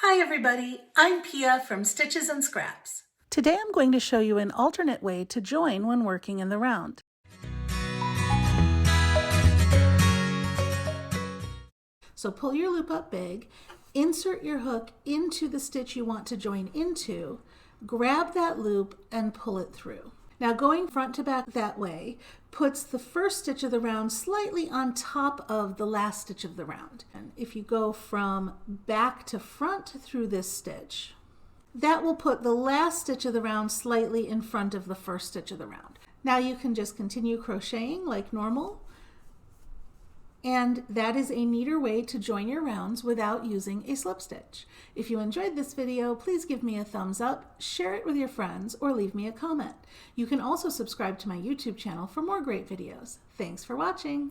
Hi everybody, I'm Pia from Stitches and Scraps. Today I'm going to show you an alternate way to join when working in the round. So pull your loop up big, insert your hook into the stitch you want to join into, grab that loop and pull it through. Now going front to back that way puts the first stitch of the round slightly on top of the last stitch of the round. And if you go from back to front through this stitch, that will put the last stitch of the round slightly in front of the first stitch of the round. Now you can just continue crocheting like normal. And that is a neater way to join your rounds without using a slip stitch. If you enjoyed this video, please give me a thumbs up, share it with your friends, or leave me a comment. You can also subscribe to my YouTube channel for more great videos. Thanks for watching.